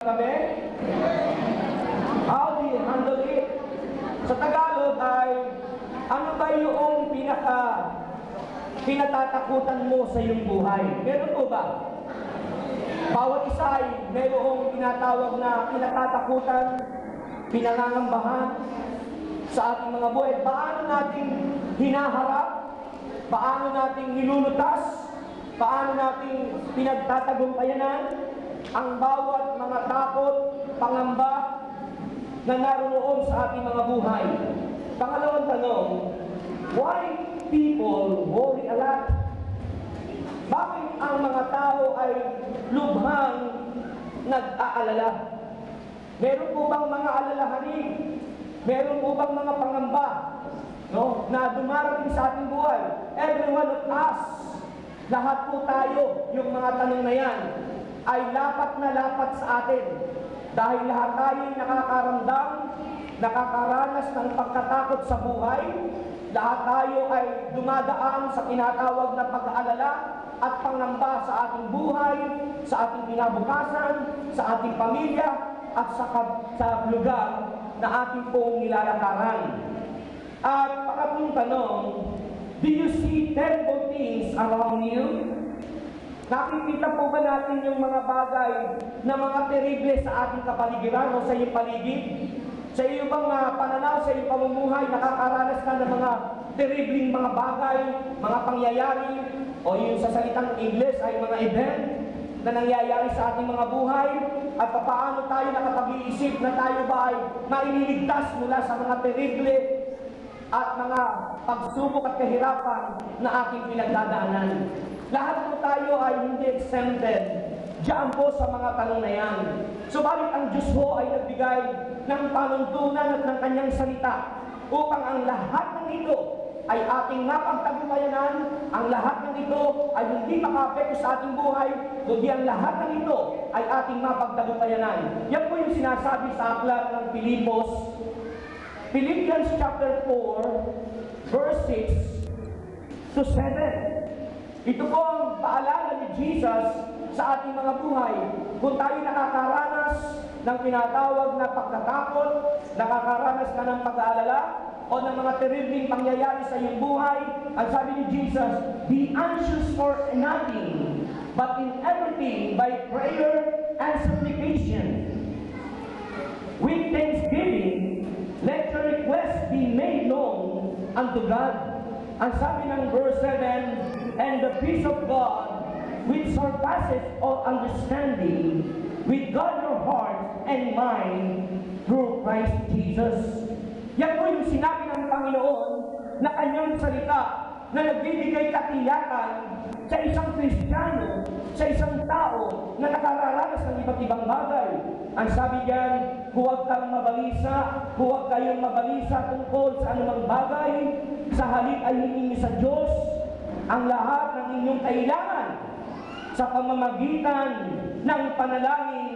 kami? How do you handle it? Sa Tagalog ay, ano ba yung pinatatakutan mo sa iyong buhay? Meron po ba? Bawat isa ay mayroong tinatawag na pinatatakutan, pinangangambahan sa ating mga buhay. Paano natin hinaharap? Paano natin nilulutas? Paano natin pinagtatagumpayanan ang bawat mga takot, pangamba na naroon sa ating mga buhay? Pangalawang tanong, why people worry a lot? Bakit ang mga tao ay lubhang nag-aalala? Meron po bang mga alalahanin? Meron po bang mga pangamba na dumarating sa ating buhay? Every one of us, lahat po tayo, yung mga tanong na yan, ay lapat na lapat sa atin. Dahil lahat tayo nakakaramdam, nakakaranas ng pagkatakot sa buhay, lahat tayo ay dumadaan sa tinatawag na pag-aalala at pangamba sa ating buhay, sa ating kinabukasan, sa ating pamilya, at sa lugar na ating pong nilalakaran. At pangatlong tanong, do you see terrible things around you? Nakikita po ba natin yung mga bagay na mga terrible sa ating kapaligiran o sa iyong paligid? Sa iyong bang pananaw, sa iyong pamumuhay, nakakaranas ka ng mga terribling mga bagay, mga pangyayari, o yung sa salitang English ay mga event na nangyayari sa ating mga buhay, at paano tayo nakapag-iisip na tayo ba ay maililigtas mula sa mga terrible at mga pagsubok at kahirapan na ating pinagdadaanan. Lahat po tayo ay hindi exempted diyan po sa mga tanong na yan. Subalit ang Diyos ho ay nagbigay ng panuntunan at ng kanyang salita upang ang lahat ng ito ay ating napagtagumpayanan, ang lahat ng ito ay hindi makaapekto sa ating buhay, kundi ang lahat ng ito ay ating mapagtagumpayanan. Yan po yung sinasabi sa aklat ng Pilipos, Philippians chapter 4, verse 6 to 7. Ito po ang paalala ni Jesus sa ating mga buhay. Kung tayo nakakaranas ng tinatawag na pagkatakot, nakakaranas ka ng pag-aalala, o ng mga terribling pangyayari sa iyong buhay, ang sabi ni Jesus, be anxious for nothing, but in everything by prayer and supplication, with thanksgiving, let your requests be made known unto God. Ang sabi ng verse 7, and the peace of God, which surpasses all understanding, will guard your heart and mind through Christ Jesus. Yan po yung sinabi ng Panginoon na kanyang salita na nagbibigay katiyakan sa isang Kristiyano, sa isang tao na nakararanas ng iba't ibang bagay. Ang sabi diyan, huwag kang mabalisa, huwag kayong mabalisa tungkol sa anumang bagay, sa halip ay hiningi sa Diyos ang lahat ng inyong kailangan sa pamamagitan ng panalangin,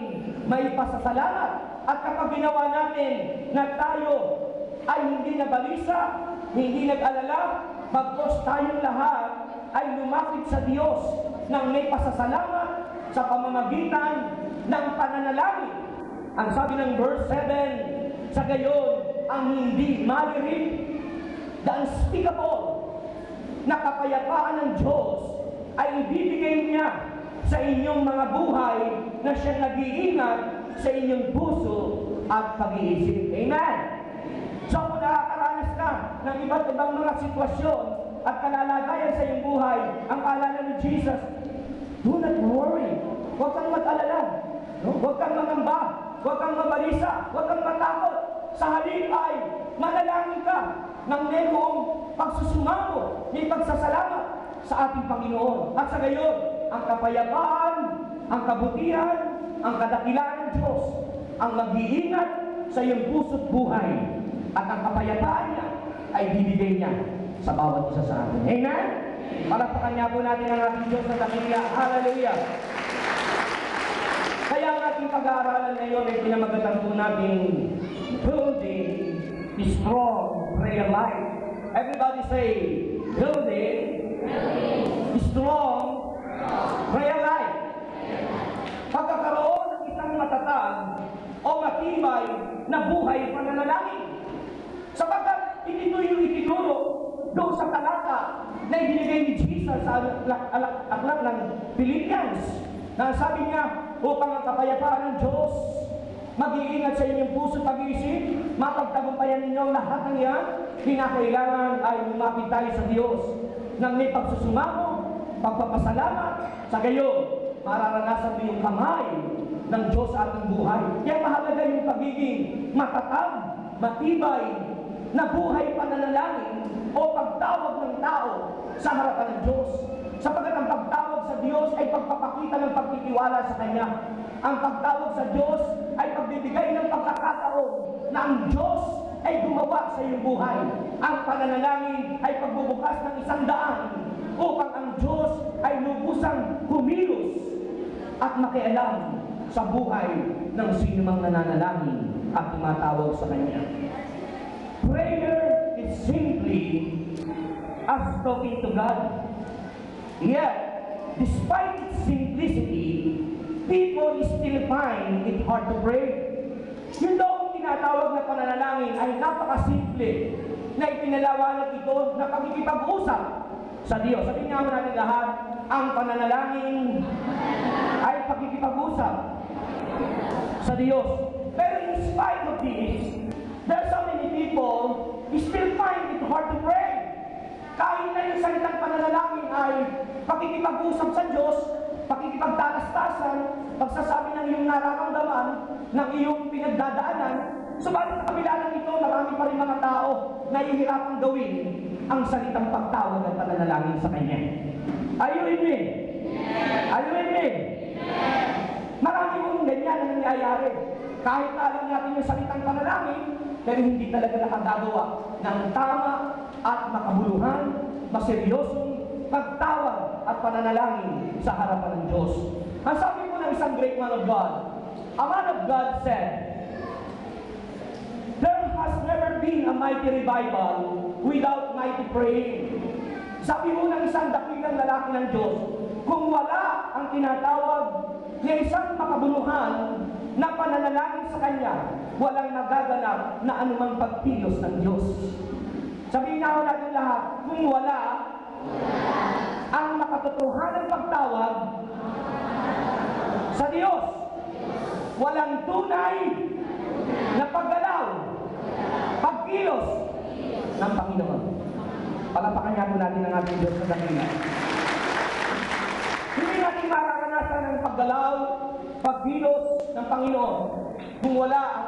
may pasasalamat. At kapag ginawa natin na tayo ay hindi nabalisa, hindi nag-alala, bagkos tayong lahat ay lumapit sa Diyos ng may pasasalamat sa pamamagitan ng pananalangin. Ang sabi ng verse 7, sa gayon, ang hindi malirip, the unspeakable, na kapayapaan ng Diyos ay ibibigay niya sa inyong mga buhay na siyang nag-iingat sa inyong puso at pag-iisip. Amen? So kung nakakaranas ka ng iba't ibang mga sitwasyon at kalalagayan sa iyong buhay, ang paalala ni Jesus, do not worry. Huwag kang mag-alala. Huwag kang mangamba. Huwag kang mabalisa. Huwag kang matakot. Sa halip ay manalangin ka ng mayroong pagsusumamo, may pagsasalamat sa ating Panginoon. At sa gayon, ang kapayapaan, ang kabutihan, ang kadakilaan ng Diyos, ang mag-iingat sa iyong puso't buhay. At ang kapayapaan niya ay bibigay niya sa bawat isa sa atin. Amen? Palakpakan niya po natin ang ating Diyos na dakila. Hallelujah! Kaya ang ating pag-aaralan ngayon ay pinamagatan po natin building a strong prayer life. Everybody say, building a strong prayer life. Pagkakaroon ng isang matatag o matibay na buhay pananalangin. Sapagkat ito yung itinuro doon sa talata na ibinigay ni Jesus sa aklat ng Philippians, na sabi niya, upang ang kapayapaan ng Diyos mag-iingat sa inyong puso at pag-iisip, mapagtagumpayan ninyo ang lahat ng iyan, kinakailangan ay lumapit tayo sa Diyos nang may pagsusumamo, pagpapasalamat, sa gayon, mararanasan mo yung kamay ng Diyos sa ating buhay. Kaya mahalaga yung pagiging matatag, matibay, na buhay pananalangin o pagtawag ng tao sa harapan ng Diyos. Sapagkat ang pagtawag sa Diyos ay pagpapakita ng pagtitiwala sa Kanya. Ang pagtawag sa Diyos ay pagbibigay ng pagkakataon na ang Diyos ay gumawa sa iyong buhay. Ang pananalangin ay pagbubukas ng 100 upang ang Diyos ay lubusang kumilos at makialam sa buhay ng sino mang nananalangin at tumatawag sa Kanya. Prayer is simply us talking to God. Yet, despite its simplicity, people still find it hard to pray. Yung daw tinatawag na pananalangin ay napakasimple na ipinalawanag ito na pagkikipag-usap sa Diyos. Sabihin nga natin lahat, ang pananalangin ay pagkikipag-usap sa Diyos. Pero in spite of this, there are so many people still find it hard to pray. Kahit na yung salitang pananalangin ay pakikipag-usap sa Diyos, pakikipagtalastasan, pagsasabi ng iyong nararamdaman, ng iyong pinagdadaanan, subalit sa kabila ng ito, marami pa rin mga tao na hihirapang gawin ang salitang pagtawag at pananalangin sa Kanya. Are you with me? Are you with me? Marami mong ganyan na nangyayari. Kahit na alam natin yung salitang panalangin, pero hindi talaga nakagagawa ng tama at makabuluhan, maseryosong pagtawag at pananalangin sa harapan ng Diyos. Ang sabi po ng isang great man of God, a man of God said, there has never been a mighty revival without mighty praying. Sabi mo ng isang dakilang lalaki ng Diyos, kung wala ang tinatawag na isang makabuluhan na pananalangin sa Kanya, walang magaganap na anumang pagkilos ng Diyos. Sabihin na natin lahat, kung wala ang makatotohanan pagtawag sa Diyos, walang tunay na paggalaw, pagkilos ng Panginoon. Palapakan niya po natin ang ating Diyos sa dakila. Hindi natin mararanasan ang paggalaw, pagkilos ng Panginoon kung wala ang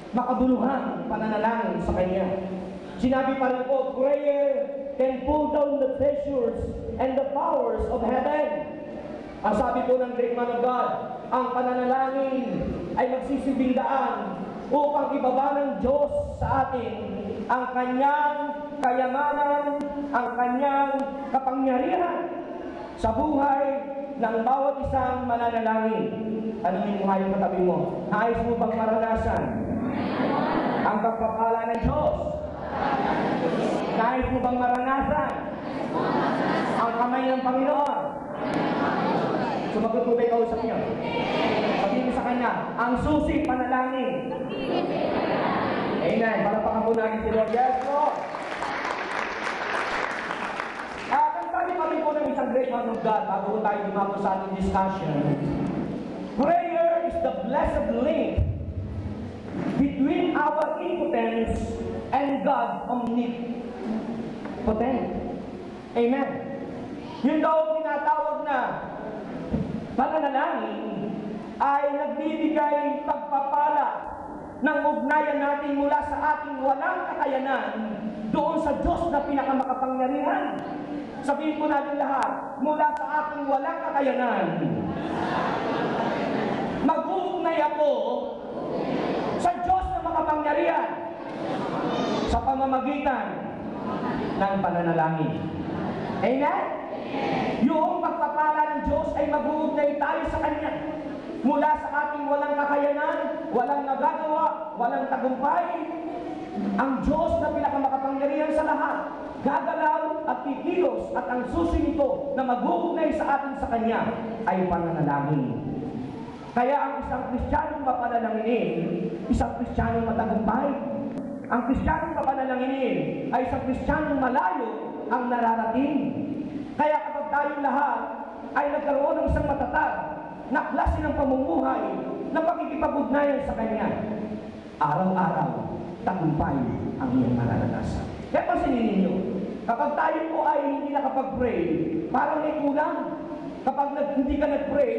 makabuluhan pananalangin sa Kanya. Sinabi pa rin po, prayer can pull down the treasures and the powers of heaven. Ang sabi po ng great man of God, ang pananalangin ay magsisilbing daan upang ibaba ng Diyos sa atin ang Kanyang kayamanan, ang Kanyang kapangyarihan sa buhay ng bawat isang mananalangin. Tanungin mo nga yung katabi mo, nais mo bang maranasan ang pagpapala ng Diyos? Nais mo bang maranasan ang kamay ng Panginoon? Sumagot mo ba yung kausap niyo? Sabihin mo sa Kanya, ang susi, panalangin. Amen. Palapakan po natin si Lord. Yes, Lord. Ang sabi pa rin po ng isang great man of God, bago tayo dumako sa ating discussion, prayer is the blessed link between our impotence and God omnipotent. Amen. Yun daw tinatawag na pananalangin ay nagbibigay pagpapala ng ugnayan natin mula sa ating walang kakayanan doon sa Diyos na pinakamakapangyarihan. Sabihin po natin lahat, mula sa ating walang kakayanan, mag-uugnay ako sa Diyos na makapangyarihan sa pamamagitan ng pananalangin. Amen? Yung pagpapala ng Diyos ay mag-uugnay tayo sa Kanya. Mula sa ating walang kakayanan, walang nagagawa, walang tagumpay, ang Diyos na pinakamakapangyarihan sa lahat, gagalaw at kikilos at ang susi nito na mag-uugnay sa atin sa Kanya ay pananalangin. Kaya ang isang Kristiyanong mapanalangin, isang Kristiyanong matagumpay. Ang Kristiyanong mapanalangin ay isang Kristiyanong malayo ang nararating. Kaya kapag tayong lahat ay nagkaroon ng isang matatag na klase ng pamumuhay na pagkikipag-ugnayan sa Kanya, araw-araw, tagumpay ang iyong mararanasan. Kaya pansinin ninyo, kapag tayo po ay hindi nakapag-pray, parang may kulang. Kapag hindi ka nag-pray,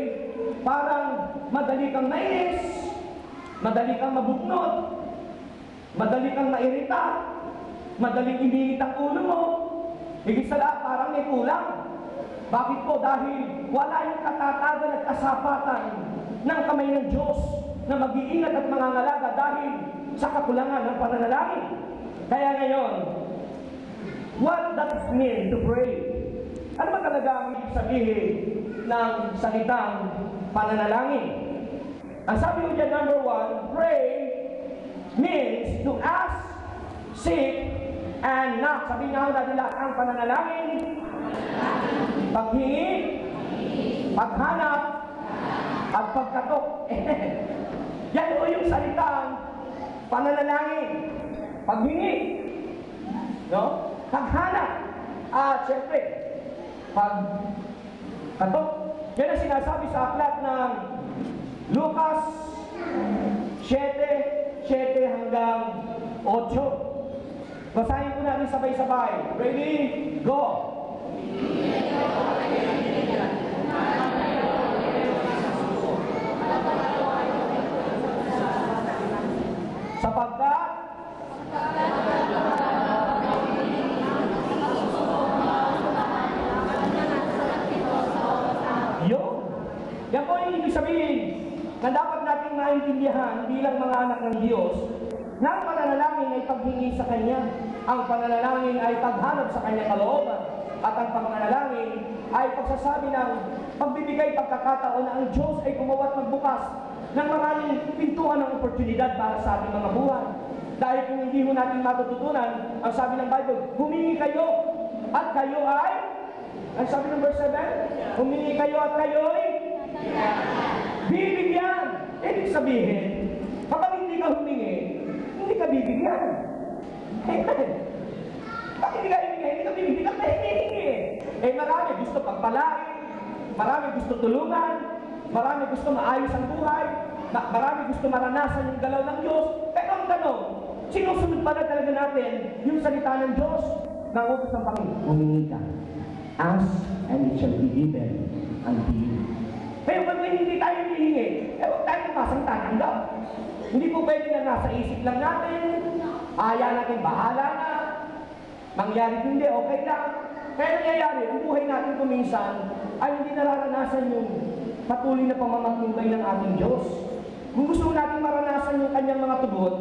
parang madali kang nainis, madali kang mabuknot, madali kang mairita, madaling inihit ang ulo mo. Higit sa lahat, parang may kulang. Bakit po? Dahil wala yung katatagan at kasapatan ng kamay ng Diyos na mag-iingat at mangangalaga dahil sa kakulangan ng pananalangin. Kaya ngayon, what does it mean to pray? Ano ba talaga ang ibig sabihin ng salitang pananalangin? Ang sabi ko dyan, number 1, pray means to ask, seek, and knock. Sabi nga natin lahat ang pananalangin, paghingi, paghanap, at pagkatok. Yan o yung salitang pananalangin. Paghingi, no? Paghanap, at syempre, pagkatok. Yan ang sinasabi sa aklat ng Lucas 7:7 hanggang 8. Basahin ko natin sabay-sabay. Ready? Go! Sapagkat yun. Yan po yung ibig sabihin na dapat nating maintindihan bilang mga anak ng Diyos na ang pananalangin ay paghingi sa Kanya. Ang pananalangin ay paghanap sa Kanya kalooban. At ang pananalangin ay pagsasabi ng pagbibigay pagkakataon na ang Diyos ay gumawa at magbukas ng maraming pintuan ng oportunidad para sa ating mga buhay. Dahil kung hindi mo natin matututunan, ang sabi ng Bible, humingi kayo at kayo ay, ang sabi ng verse 7, humingi kayo at kayo ay bibigyan. Ibig sabihin, kapag hindi ka humingi, hindi ka bibigyan. Amen. Bakit hindi ka bibigyan? Hindi ka bibigyan, hindi ka hinihingi. Eh marami gusto pagpalain, marami gusto tulungan, marami gusto maayos ang buhay, marami gusto maranasan yung galaw ng Diyos. Pero ang tanong, sinusunod pala talaga natin yung salita ng Diyos? Nangutos ng Panginoon, humingi ka. Ask and it shall be given unto you. Kaya pag hindi tayo hihingi, huwag tayo napasang tatanggap. Hindi po pwede na nasa isip lang natin, aya natin, bahala na, mangyari hindi, okay lang. Kaya nangyayari, ang buhay natin kuminsan ay hindi nararanasan yung patuloy na pamamagnubay ng ating Diyos. Kung gusto natin maranasan yung Kanyang mga tugon,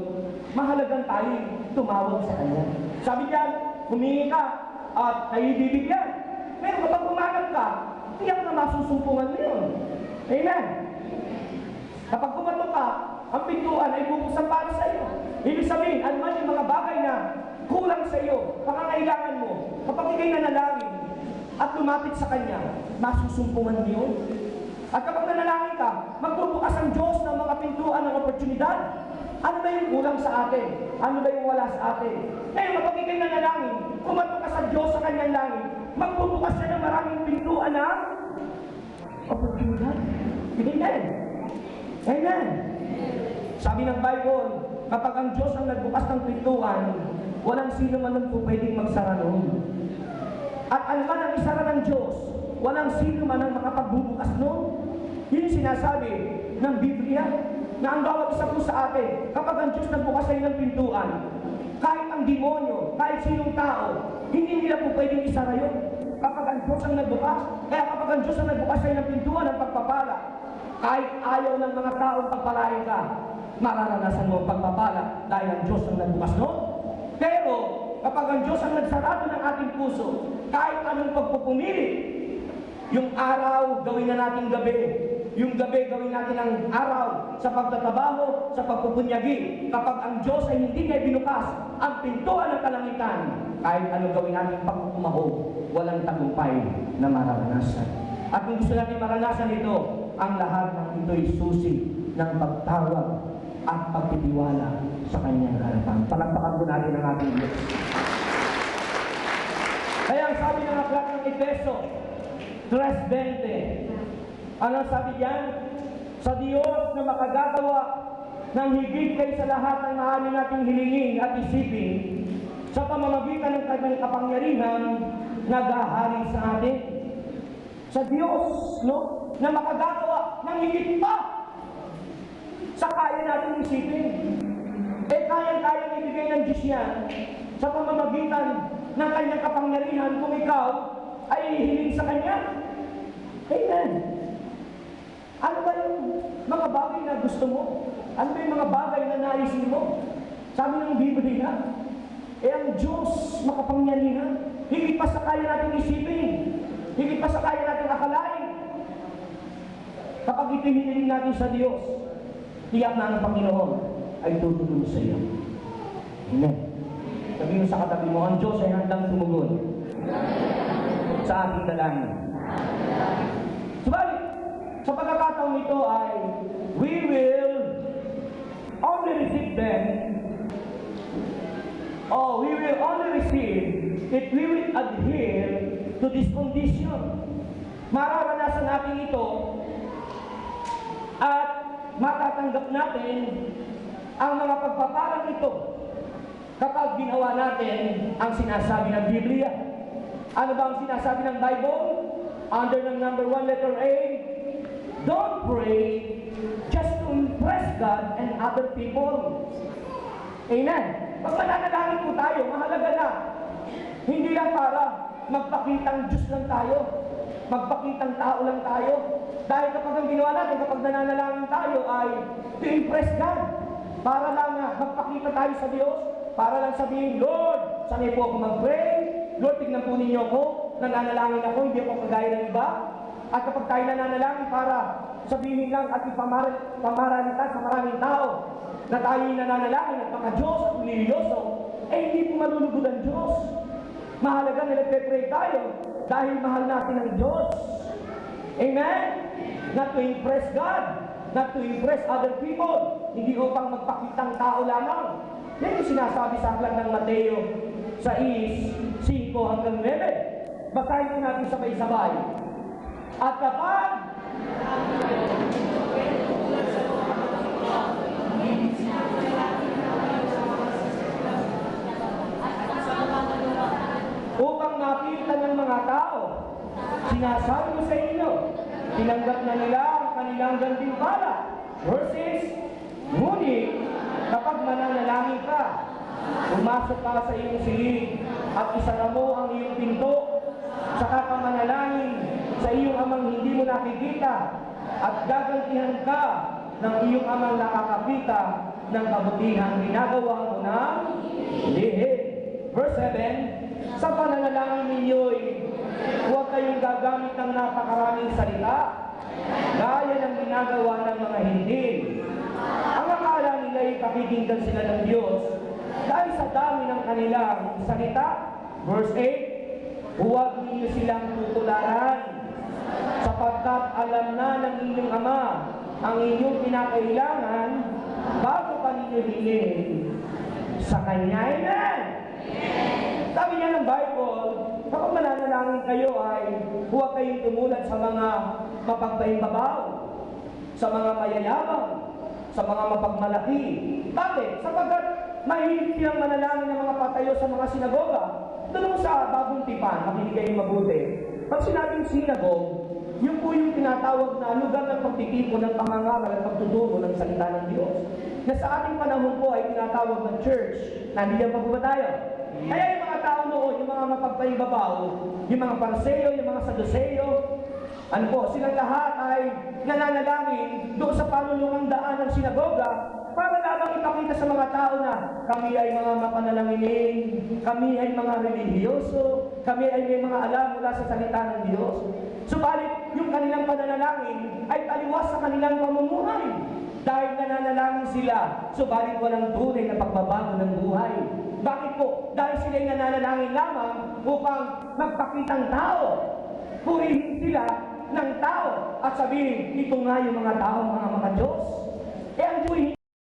mahalagang tayo tumawag sa Kanya. Sabi niyan, humingi ka at kayo bibigyan. Pero kapag umanap ka, tiyak na masusumpungan mo yun. Amen. Kapag kumatok ka, ang pintuan ay bubuksan para sa iyo. Ibig sabihin, ano man yung mga bagay na kulang sa iyo, pangangailangan mo, kapag ikay nanalangin at lumapit sa Kanya, masusumpungan mo yun. At kapag nanalangin ka, magbubukas ang Diyos ng mga pintuan ng oportunidad. Ano ba yung kulang sa atin? Ano ba yung wala sa atin? Ngayon, kapag ikay nanalangin, kumatok ka sa Diyos sa Kanyang langit, magbubukas siya ng maraming pintuan ng oportunidad. Amen. Amen. Sabi ng Bible, kapag ang Diyos ang nagbukas ng pintuan, walang sino man po pwedeng magsara noon. At ano man ang isara ng Diyos, walang sino man ang makapagbubukas noon. Yun yung sinasabi ng Biblia, na ang bawat isa po sa atin, kapag ang Diyos nagbukas sa'yo ng pintuan, kahit ang demonyo, kahit sinong tao, hindi nila po pwedeng isara yun. Kapag ang Diyos ang nagbukas, kaya kapag ang Diyos ang nagbukas sa'yo ng pintuan ng pagpapala, kahit ayaw ng mga taong pagpalain ka, mararanasan mo ang pagpapala dahil ang Diyos ang nagbukas noon. Pero, kapag ang Diyos ang nagsarado ng ating puso, kahit anong pagpupumili, yung araw, gawin na natin gabi. Yung gabi, gawin natin ang araw sa pagtatrabaho, sa pagpupunyagi. Kapag ang Diyos ay hindi niya binukas ang pintuan ng kalangitan, kahit anong gawin natin pagpupumahog, walang tagumpay na mararanasan. At kung gusto natin maranasan ito, ang lahat ng ito'y susi ng pagtawag at pagtitiwala sa kanyang harapan. Palakpakan po natin ang ating Diyos. Kaya ang sabi ng aklat ng Efeso 3:20, ano sabi diyan? Sa Diyos na makagagawa ng higit kaysa lahat ng maaari nating hilingin at isipin sa pamamagitan ng kanyang kapangyarihan naghahari sa atin. Sa Diyos, no? Na makagagawa ng higit pa sa kaya natin isipin. Kaya-kaya ibigay ng Diyos yan sa pamamagitan ng kanyang kapangyarihan kung ikaw ay hihiling sa Kanya. Amen. Ano ba yung mga bagay na gusto mo? Ano ba yung mga bagay na naisin mo? Sabi ng Biblia, ang Diyos makapangyarihan. Higit pa sa kaya natin isipin. Higit pa sa kaya natin akalain. Kapag itihiling natin sa Diyos, tiyak na ang Panginoon ay tutulong sa iyo. Amen. Sabihin mo sa katabi mo, ang Diyos ay handang tumugon sa ating dalangin. Subalit, sa pagkakataong ito ay we will only receive them, we will only receive if we will adhere to this condition. Mararanasan natin ito at matatanggap natin ang mga pagpapalang ito kapag ginawa natin ang sinasabi ng Biblia. Ano ba ang sinasabi ng Bible? Under ng number 1 letter A, don't pray just to impress God and other people. Amen. Pag mananalangin po tayo, mahalaga na. Hindi lang para magpakitang Diyos lang tayo, magpakitang tao lang tayo. Dahil kapag ang ginawa natin, kapag nananalangin tayo ay to impress God. Para lang magpakita tayo sa Diyos, para lang sabihin, Lord, sanay po ako mag-pray. Lord, tignan po ninyo ako, nananalangin ako, hindi ako kagaya ng iba. At kapag tayo nananalangin para sabihin lang at ipamaralita sa maraming tao na tayo'y nananalangin at maka-Diyos at nililyoso, hindi po malulugod ang Diyos. Mahalaga na nagpe-pray tayo dahil mahal natin ang Diyos. Amen? Not to impress God, not to impress other people, hindi upang magpakitang tao lamang. Yan yung sinasabi sa aklat ng Mateo 6:5-9. Basahin po natin sabay-sabay. At kapag upang makita ng mga tao, sinasabi ko sa inyo, tinanggap na nila ang kanilang gantimpala. Verses, ngunit kapag mananalangin ka, pumasok ka sa iyong silid at isara mo ang iyong pinto, saka ka manalangin sa iyong amang hindi mo nakikita at gagantihan ka ng iyong amang nakakakita ng kabutihang ginagawa mo ng lihim. Verse 7, sa pananalangin ninyo'y huwag kayong gagamit ng napakaraming salita gaya ng ginagawa ng mga hindi. Ang akala nila ay pakikinggan sila ng Diyos dahil sa dami ng kanilang salita. Verse 8, huwag ninyo silang tutularan sapagkat alam na ng inyong Ama ang inyong kinakailangan bago pa ninyo hiling sa Kanya. Amen! Sabi niya ng Bible, kapag mananalangin kayo ay huwag kayong tumulad sa mga mapagpaimbabaw, sa mga mayayabang, sa mga mapagmalaki. Bakit? Sapagkat mahilig silang manalangin ng mga patayo sa mga sinagoga. Doon sa Bagong Tipan, makinig kayong mabuti. Pag sinabing sinagogue, yun po yung tinatawag na lugar ng pagtitipon ng pangangaral at pagtuturo ng salita ng Diyos. Na sa ating panahon po ay tinatawag ng church. Nandiyan pa po ba tayo? Kaya yung mga tao noon, yung mga mapagpaibabaw, yung mga Pariseo, yung mga Saduceo, ano po, silang lahat ay nananalangin doon sa panulungang daan ng sinagoga para lamang ipakita sa mga tao na kami ay mga mapanalanginin, kami ay mga relihiyoso, kami ay may mga alam mula sa salita ng Diyos. Subalit, yung kanilang pananalangin ay taliwas sa kanilang pamumuhay. Dahil nananalangin sila, subalit walang tunay na pagbabago ng buhay. Bakit po? Dahil sila ay nananalangin lamang upang magpakitang tao. Purihin sila ng tao at sabihin, ito nga yung mga tao, mga Diyos. Eh ang Diyos